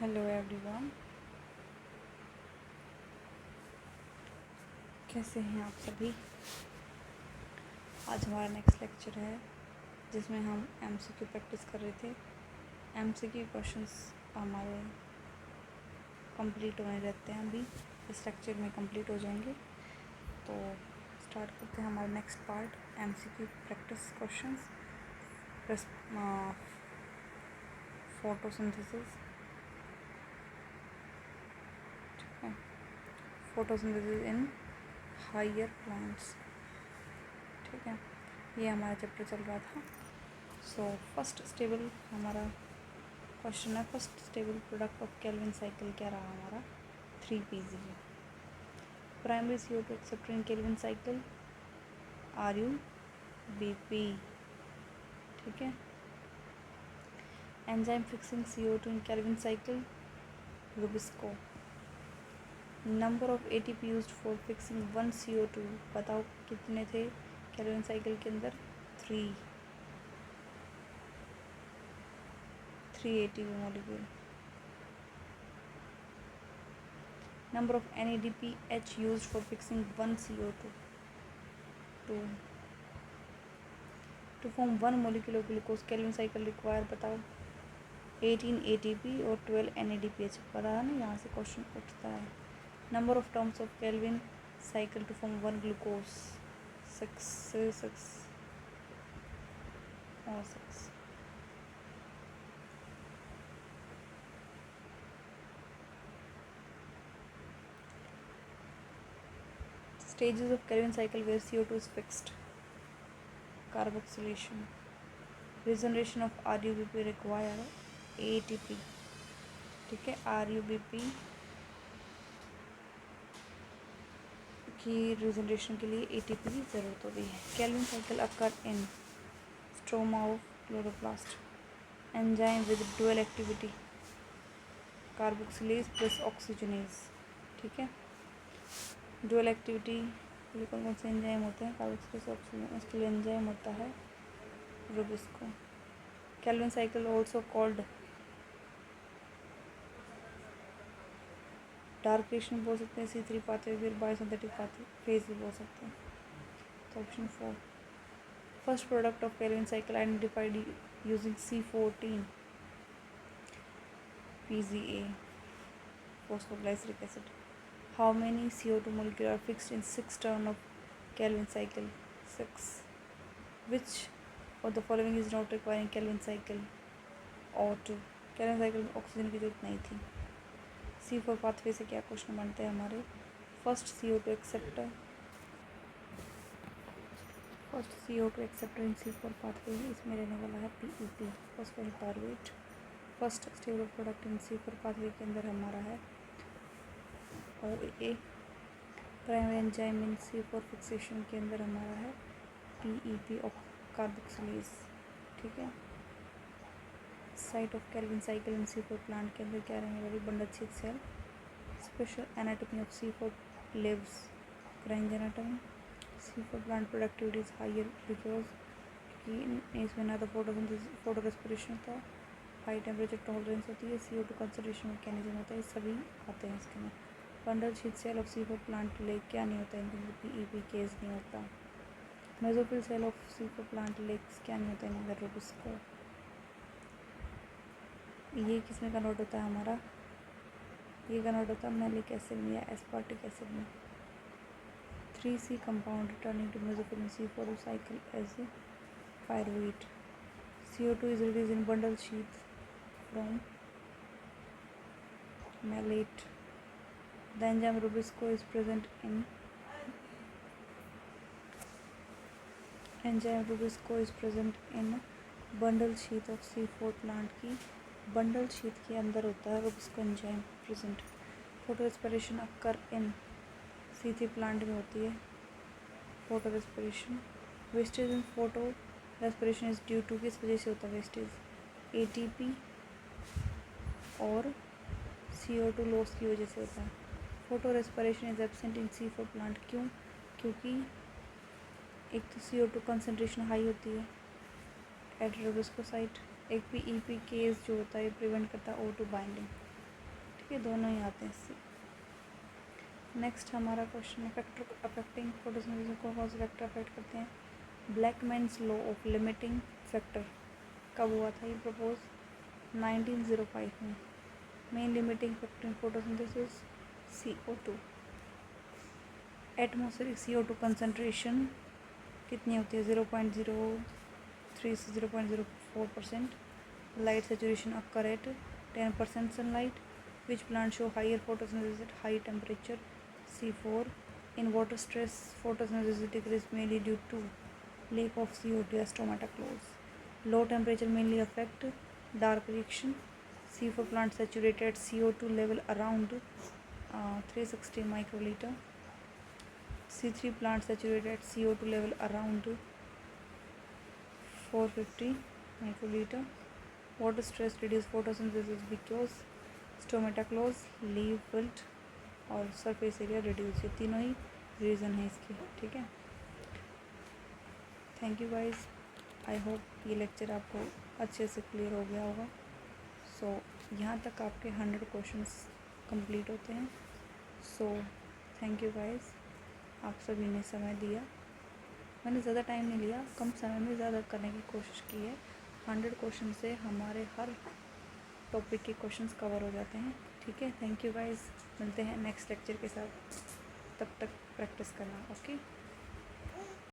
Hello everyone, कैसे हैं आप सभी। आज हमारा नेक्स्ट लेक्चर है जिसमें हम एमसीक्यू प्रैक्टिस कर रहे थे। एमसीक्यू क्वेश्चंस हमारे कंप्लीट होने रहते हैं, अभी इस लेक्चर में कंप्लीट हो जाएंगे। तो स्टार्ट करते हैं हमारा next part, MCQ practice questions. Photosynthesis, ठीक है, फोटोसिंथेसिस इन हायर प्लांट्स, ठीक है, ये हमारा चैप्टर चल रहा था। सो फर्स्ट स्टेबल हमारा क्वेश्चन है, first stable product of Calvin cycle क्या रहा हमारा, 3 pg। प्राइमरी CO2 एक्सेप्टर इन केल्विन साइकिल RuBp, ठीक है। Enzyme fixing CO2 in Calvin cycle Rubisco. Number of ATP used for fixing 1 CO2, बताओ कितने थे केल्विन साइकिल के अंदर, 3 ATP molecule. Number of NADPH used for fixing 1 CO2, 2. To form 1 molecule of glucose, Kelvin cycle require, बताओ, 18 ATP और 12 NADPH। पता है ना, यहाँ से क्वेश्चन उठता है। Number of terms of Kelvin cycle to form 1 glucose, 6 और 6। Stages of Kelvin cycle where CO2 is fixed: carboxylation, regeneration of RuBp require ATP, ठीक है। RuBp की रिजनरेशन के लिए ATP की ज़रूरत होती है। Calvin cycle occur in stroma of chloroplast, enzyme with dual activity carboxylase plus oxygenase, ठीक है। डुअल एक्टिविटी कौन कौन से एंजाइम होते हैं, कार्बोक्सिलेज ऑक्सीजन, उसके लिए एंजाइम होता है Rubisco. Calvin cycle also called dark reaction बोल सकते हैं, C3 पाथवे, फिर बायोसिंथेटिक पाथवे फेज भी बोल सकते हैं। तो option 4। First product of Calvin cycle identified using C14 PGA, phosphoglyceric acid. How many CO2 molecules are fixed in 6 turn of Kelvin cycle? 6. Which of the following is not requiring Kelvin cycle? O2. Kelvin cycle में oxygen की जरूरत नहीं थी। C4 pathway से क्या question बनते हैं हमारे, फर्स्ट CO2 एक्सेप्टर इन C4 पाथवे, इसमें रहने वाला है PEP, phosphoric target. First stable product in C4 pathway के अंदर हमारा है OA। Primary enzyme in C4 fixation के अंदर हमारा है PEP ऑफ कार्बोक्सिलेज, ठीक है। Site of Calvin cycle in C4 plant के अंदर क्या रहने वाली, bundle sheath cell. Special anatomy of C4 leaves, Kranz anatomy. C4 plant productivity is higher because कि इसमें ना तो फोटो रेस्पिरेशन होता है, हाई टेम्परेचर टॉलरेंस होती है, CO2 कंसनट्रेशन मैकेनिज्म होता है, सभी आते हैं इसके में। Bundle sheath cell of C4 plant lack क्या नहीं होता है, इनके PEP केस नहीं होता। Mesophyll cell of C4 plant lacks क्या नहीं होता है, इनका रुबिस्को। ये किसमें कन्वर्ट होता है हमारा, ये कन्वर्ट होता है मैलिक एसिड में या एस्पार्टिक एसिड में। 3C compound returning to mesophyll in C4 cycle as a pyruvate. CO2 is released in bundle sheath from malate. The enzyme Rubisco is present in bundle sheath of C4 plant की bundle sheath के अंदर होता है rubisco enzyme present. Photorespiration occur in C3 plant में होती है photorespiration. Wastage in photorespiration is due to, किस वजह से होता है वेस्टेज, ATP और CO2 लॉस की वजह से होता है। Photorespiration is absent in C4 plant, क्यों, क्योंकि एक तो CO2 कंसनट्रेशन हाई होती है एट रुबिस्को साइट, एक PEP केस जो होता है प्रिवेंट करता है O2 बाइंडिंग। ठीक है, दोनों ही आते हैं इससे। नेक्स्ट हमारा क्वेश्चन है फैक्टर अफेक्टिंग फोटोसिंथेसिस को कौन से फैक्टर अफेक्ट करते हैं। Blackman's law of limiting factor कब हुआ था ये प्रपोज, 1905 में। Main limiting factor in photosynthesis CO2। Atmospheric CO2 concentration कितनी होती है, 0.03 से 0.04%। Light saturation occur at 10% sunlight. Which plant show higher photosynthesis at high temperature, C4। In water stress photosynthesis decrease mainly due to lack of CO2 या stomata close. Low temperature mainly affect dark reaction. C4 plant saturated CO2 level around 360 microliter. C3 plant saturated CO2 level around 450 microliter. Water stress reduce photosynthesis because stomata close, leaf wilt और surface area reduce, ये तीनों ही reason है इसके, ठीक है। Thank you guys, I hope ये lecture आपको अच्छे से क्लियर हो गया होगा। सो यहाँ तक आपके 100 क्वेश्चंस कंप्लीट होते हैं। सो थैंक यू गाइस, आप सभी ने समय दिया। मैंने ज़्यादा टाइम नहीं लिया, कम समय में ज़्यादा करने की कोशिश की है। 100 क्वेश्चन से हमारे हर टॉपिक के क्वेश्चंस कवर हो जाते हैं, ठीक है। थैंक यू गाइस, मिलते हैं नेक्स्ट लेक्चर के साथ, तब तक प्रैक्टिस करना, ओके।